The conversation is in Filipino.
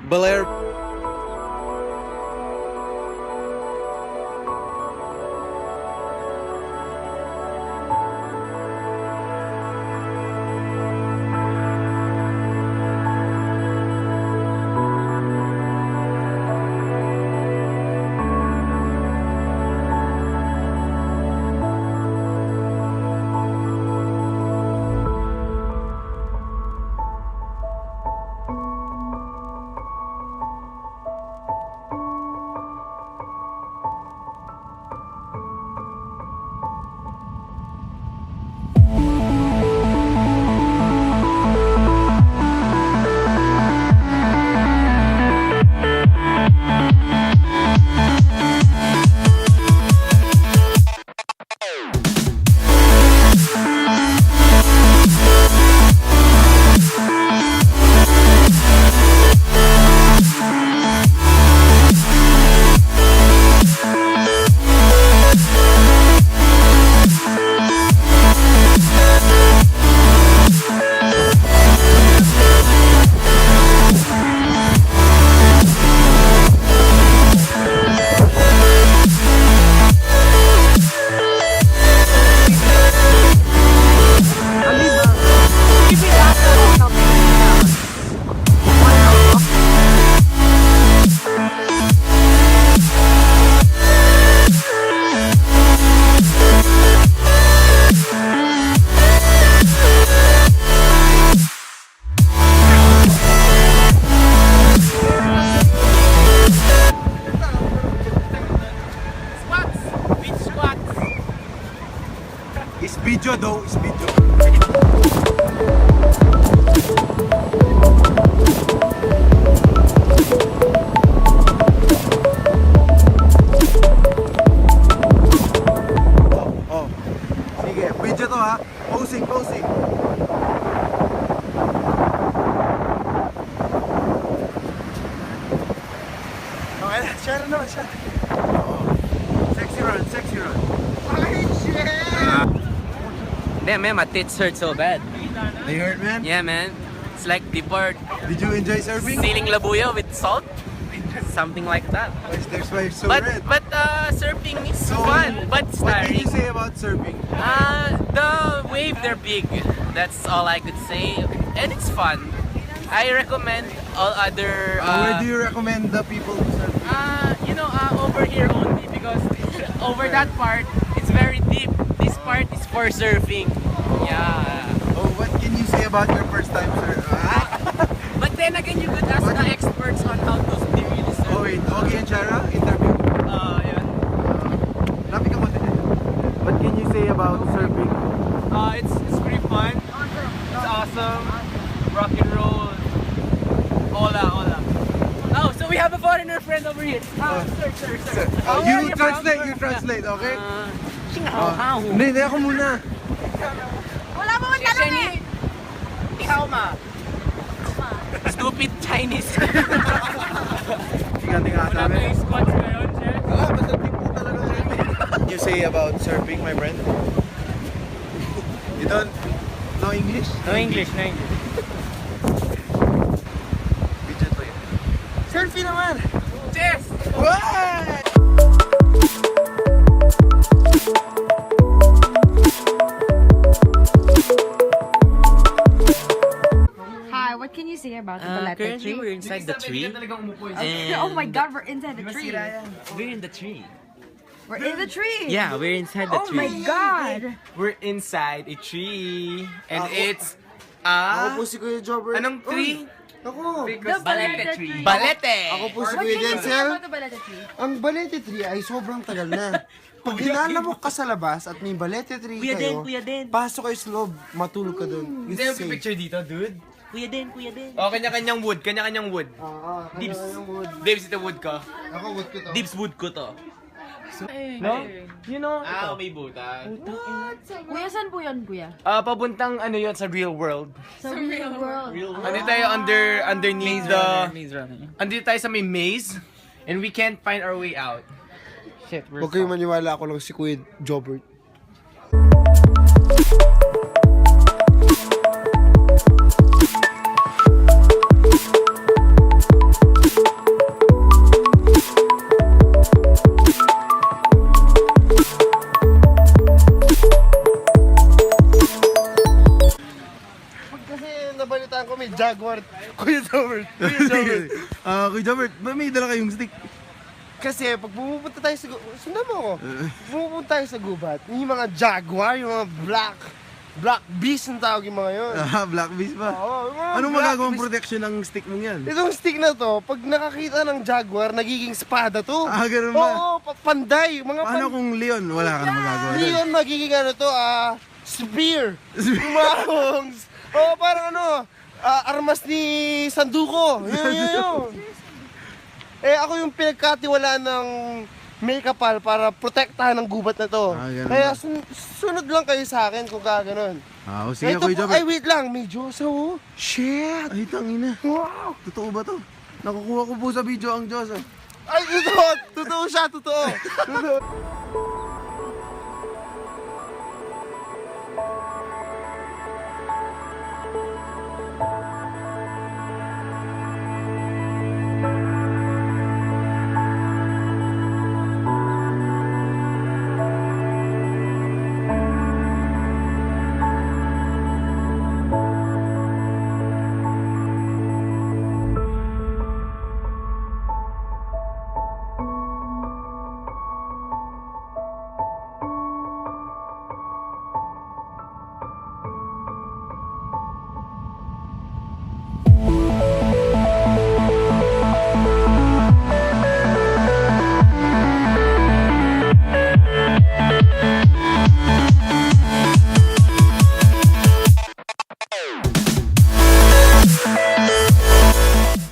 Baler. It's video though, it's video. Oh, sige, video to ha. Posing. Okay, share naman siya. Sexy run. Ay, shit! Damn, man, my tits hurt so bad. They hurt, man? Yeah, man. It's like deport Did you enjoy surfing? sealing labuyo with salt. Something like that. That's why it's so But red. surfing is fun, but it's What can you tiring. say about surfing? The wave, they're big. That's all I could say. And it's fun. I recommend all other... Where do you recommend the people to surf? over here only because over that part, it's very deep. This part is for surfing. Yeah. Oh, what can you say about your first time surf? But then again, you could ask the experts on how to really surf. Oh wait, okay and Chara, interview. Yeah. Lapit ka mo din. What can you say about surfing? It's pretty fun. It's awesome. Rock and roll. Hola. Oh, so we have a foreigner friend over here. Sir. Where are You translate, okay? How? Hindi ako muna. Wala pa man tanong eh. Ikaw ma. Stupid Chinese. Tingnan sa amin. Squats ngayon, Chef. Basta tipo talaga surfing. What can you say about surfing, my friend? You don't know English? No English. Video to yun. Surfing naman! Yes. What? Hi, what can you say about the Baler Currently, tree? we're inside the tree. Oh my god, we're inside the tree. We're in the tree. We're in the tree. Yeah, we're inside the Oh tree. my god. We're inside a tree. And it's Ako po si Kuya Jobber. Anong tree? Ako. The Baler tree. Balete. Ako po si What Kuya can you say Denzel. about the Baler tree? Ang balete tree ay sobrang tagal na. Pag hinalamok ka sa labas at may balete tree kayo, pasok kayo sa loob, matulog ka doon. Hindi yung picture dito, dude. Kuya din. Oh, kanya-kanyang wood. Dibs. Dibs, ito wood ko. Ako wood ko to. Dibs wood ko to. No? You know, may butas. Kuya, saan po yun, kuya? papuntang ano yun sa real world. Sa real world. Ano tayo underneath andito tayo sa may maze and we can't find our way out. Shit, Huwag kayong maniwala, ako lang si Kuya Jobber. Jaguar. Kuya Jobert. Kuya Jobert. Kuya Jobert, ba may dala kayong stick? Kasi pag pumupunta tayo sa gubat, sundan mo ako. Pumupunta tayo sa gubat, yung mga Jaguar, yung mga black beast ang tawag yung mga yun. Black beast ba? Oo, yung mga Anong black magagawang beast. protection ng stick mong yan? Itong stick na to, pag nakakita ng Jaguar, nagiging espada to. Ganun ba? Oo, panday. Mga Paano kung Leon? Wala ka na magagawa doon. Leon magiging ano to, spear. Umahong. Oo, parang ano, armas ni Sanduko. Yun. Ako yung pinagkatiwalaan ng may kapal para protektahan ng gubat na to. Ganun Kaya ba? sunod lang kayo sa akin kung gano'n. Sige, Ito Kuya po, Jobert. ay wait lang, may Diyosa oh. Shit! Ay, tangina. Wow! Totoo ba to? Nakukuha ko po sa video ang Diyos. Ay, totoo siya, totoo.